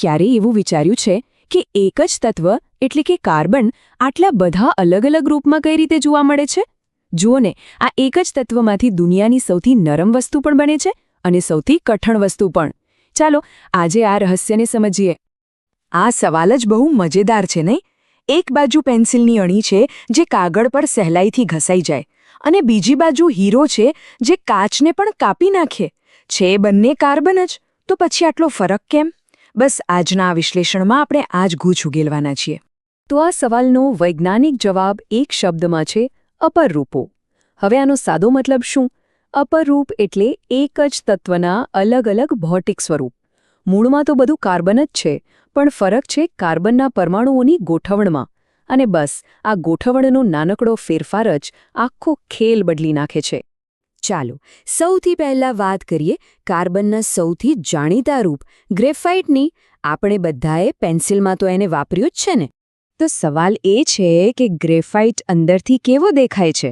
ક્યારેય એવું વિચાર્યું છે કે એક જ તત્વ એટલે કે કાર્બન આટલા બધા અલગ અલગ રૂપમાં કઈ રીતે જોવા મળે છે? જુઓ ને, આ એક જ તત્વમાંથી દુનિયાની સૌથી નરમ વસ્તુ પણ બને છે અને સૌથી કઠણ વસ્તુ પણ. ચાલો આજે આ રહસ્યને સમજીએ. આ સવાલ જ બહુ મજેદાર છે નહીં? એક બાજુ પેન્સિલની અણી છે જે કાગળ પર સહેલાઈથી ઘસાઈ જાય અને બીજી બાજુ હીરો છે જે કાચને પણ કાપી નાખે. છે બંને કાર્બન જ, તો પછી આટલો ફરક કેમ? બસ આજના આ વિશ્લેષણમાં આપણે આ જ ગૂંચ ઉકેલવાના છીએ. તો આ સવાલનો વૈજ્ઞાનિક જવાબ એક શબ્દમાં છે: અપરરૂપો. હવે આનો સાદો મતલબ શું? અપરરૂપ એટલે એક જ તત્વના અલગ અલગ ભૌતિક સ્વરૂપ. મૂળમાં તો બધું કાર્બન જ છે, પણ ફરક છે કાર્બનના પરમાણુઓની ગોઠવણમાં. અને બસ આ ગોઠવણનો નાનકડો ફેરફાર જ આખો ખેલ બદલી નાખે છે. ચાલો સૌથી પહેલાં વાત કરીએ કાર્બનના સૌથી જાણીતા રૂપ ગ્રેફાઇટની. આપણે બધાએ પેન્સિલમાં તો એને વાપર્યું જ છે ને? તો સવાલ એ છે કે ગ્રેફાઇટ અંદરથી કેવો દેખાય છે?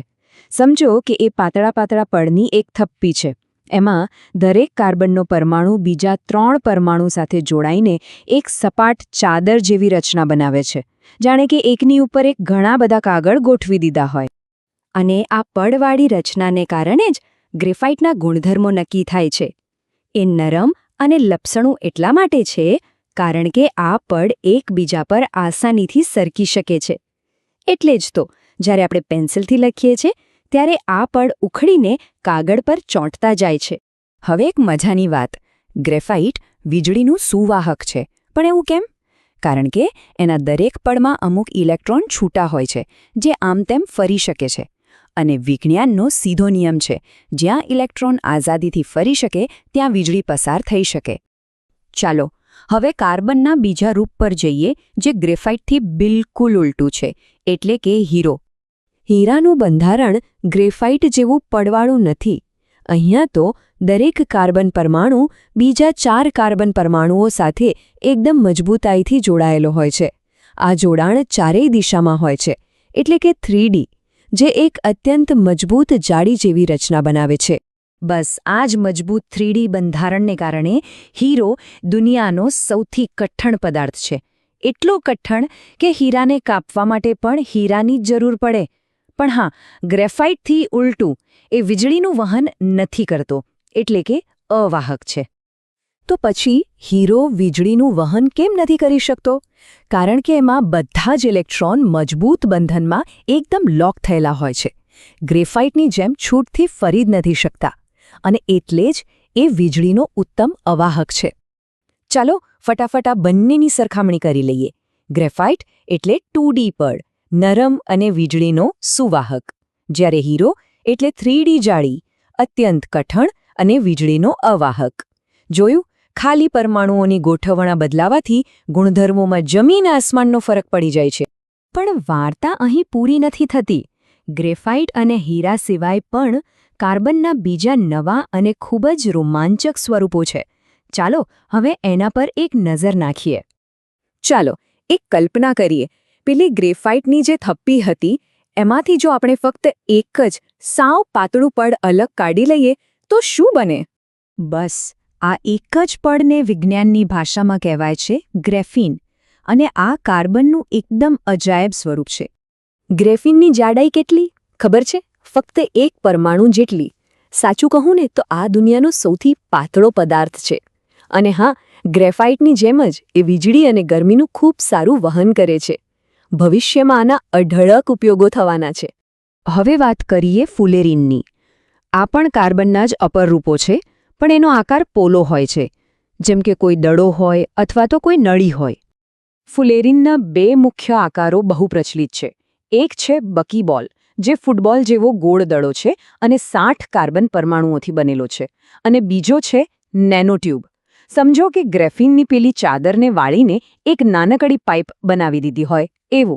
સમજો કે એ પાતળા પાતળા પડની એક થપ્પી છે. એમાં દરેક કાર્બનનો પરમાણુ બીજા 3 પરમાણુ સાથે જોડાઈને એક સપાટ ચાદર જેવી રચના બનાવે છે. જાણે કે એકની ઉપર એક ઘણા બધા કાગળ ગોઠવી દીધા હોય. અને આ પડવાળી રચનાને કારણે જ ગ્રેફાઇટના ગુણધર્મો નક્કી થાય છે. એ નરમ અને લપસણું એટલા માટે છે કારણ કે આ પડ એકબીજા પર આસાનીથી સરકી શકે છે. એટલે જ તો જ્યારે આપણે પેન્સિલથી લખીએ છીએ ત્યારે આ પડ ઉખડીને કાગળ પર ચોંટતા જાય છે. હવે એક મજાની વાત: ગ્રેફાઇટ વીજળીનું સુવાહક છે. પણ એવું કેમ? કારણ કે એના દરેક પડમાં અમુક ઇલેક્ટ્રોન છૂટા હોય છે જે આમ તેમ ફરી શકે છે. અને વિજ્ઞાનનો સીધો નિયમ છે: જ્યાં ઇલેક્ટ્રોન આઝાદીથી ફરી શકે ત્યાં વીજળી પસાર થઈ શકે. ચાલો હવે કાર્બનના બીજા રૂપ પર જઈએ જે ગ્રેફાઇટથી બિલકુલ ઉલટું છે, એટલે કે હીરો. હીરાનું બંધારણ ગ્રેફાઇટ જેવું પડવાળું નથી. અહીંયા તો દરેક કાર્બન પરમાણુ બીજા 4 કાર્બન પરમાણુઓ સાથે એકદમ મજબૂતાઈથી જોડાયેલો હોય છે. આ જોડાણ ચારેય દિશામાં હોય છે, એટલે કે 3D, જે એક અત્યંત મજબૂત જાળી જેવી રચના બનાવે છે. બસ આ જ મજબૂત 3D બંધારણને કારણે હીરો દુનિયાનો સૌથી કઠણ પદાર્થ છે. એટલો કઠણ કે હીરાને કાપવા માટે પણ હીરાની જ જરૂર પડે. પણ હા, ગ્રેફાઇટથી ઉલટું, એ વીજળીનું વહન નથી કરતો, એટલે કે અવાહક છે. તો પછી હીરો વીજળીનું વહન કેમ નથી કરી શકતો? કારણ કે એમાં બધા જ ઇલેક્ટ્રોન મજબૂત બંધનમાં એકદમ લોક થયેલા હોય છે. ગ્રેફાઇટની જેમ છૂટથી ફરી જ નથી શકતા. અને એટલે જ એ વીજળીનો ઉત્તમ અવાહક છે. ચાલો ફટાફટ આ બંનેની સરખામણી કરી લઈએ. ગ્રેફાઇટ એટલે 2D પડ, નરમ અને વીજળીનો સુવાહક. જ્યારે હીરો એટલે 3D જાળી, અત્યંત કઠણ અને વીજળીનો અવાહક. જોયું? ખાલી પરમાણુઓની ગોઠવણા બદલાવાથી ગુણધર્મોમાં જમીન આસમાનનો ફરક પડી જાય છે. પણ વાર્તા અહીં પૂરી નથી થતી. ગ્રેફાઇટ અને હીરા સિવાય પણ કાર્બનના બીજા નવા અને ખૂબ જ રોમાંચક સ્વરૂપો છે. ચાલો હવે એના પર એક નજર નાખીએ. ચાલો એક કલ્પના કરીએ. પેલી ગ્રેફાઇટની જે થપ્પી હતી એમાંથી જો આપણે ફક્ત એક જ સાવ પાતળું પડ અલગ કાઢી લઈએ તો શું બને? બસ આ એક જ પડને વિજ્ઞાનની ભાષામાં કહેવાય છે ગ્રેફીન. અને આ કાર્બનનું એકદમ અજાયબ સ્વરૂપ છે. ગ્રેફીનની જાડાઈ કેટલી ખબર છે? ફક્ત એક પરમાણુ જેટલી. સાચું કહું ને તો આ દુનિયાનો સૌથી પાતળો પદાર્થ છે. અને હા, ગ્રેફાઇટની જેમ જ એ વીજળી અને ગરમીનું ખૂબ સારું વહન કરે છે. ભવિષ્યમાં આના અઢળક ઉપયોગો થવાના છે. હવે વાત કરીએ ફુલેરીનની. આ પણ કાર્બનના જ અપરરૂપો છે, પણ એનો આકાર પોલો હોય છે, જેમ કે કોઈ દડો હોય અથવા તો કોઈ નળી હોય. ફુલેરીનના 2 મુખ્ય આકારો બહુ પ્રચલિત છે. એક છે બકીબોલ, જે ફૂટબોલ જેવો ગોળ દડો છે અને 60 કાર્બન પરમાણુઓથી બનેલો છે. અને બીજો છે નેનોટ્યુબ. સમજો કે ગ્રેફીનની પેલી ચાદરને વાળીને એક નાનકડી પાઇપ બનાવી દીધી હોય એવો.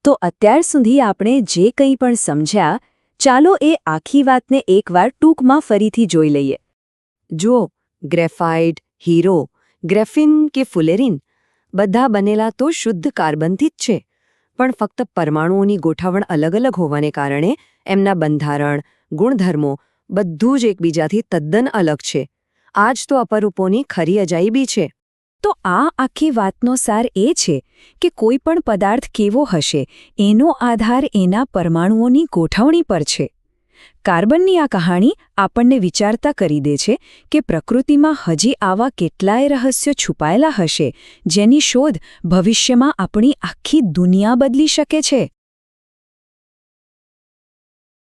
તો અત્યાર સુધી આપણે જે કંઈ પણ સમજ્યા, ચાલો એ આખી વાતને એકવાર ટૂંકમાં ફરીથી જોઈ લઈએ. જુઓ, ગ્રેફાઇટ, હીરો, ગ્રેફીન કે ફુલેરીન બધા બનેલા તો શુદ્ધ કાર્બનથી જ છે. પણ ફક્ત પરમાણુઓની ગોઠવણ અલગ અલગ હોવાને કારણે એમના બંધારણ, ગુણધર્મો બધું જ એકબીજાથી તદ્દન અલગ છે. આ જ તો અપરૂપોની ખરી અજાયબી છે. તો આ આખી વાતનો સાર એ છે કે કોઈ પણ પદાર્થ કેવો હશે એનો આધાર એના પરમાણુઓની ગોઠવણી પર છે. કાર્બનની આ કહાણી આપણને વિચારતા કરી દે છે કે પ્રકૃતિમાં હજી આવા કેટલાય રહસ્યો છુપાયેલા હશે જેની શોધ ભવિષ્યમાં આપણી આખી દુનિયા બદલી શકે છે.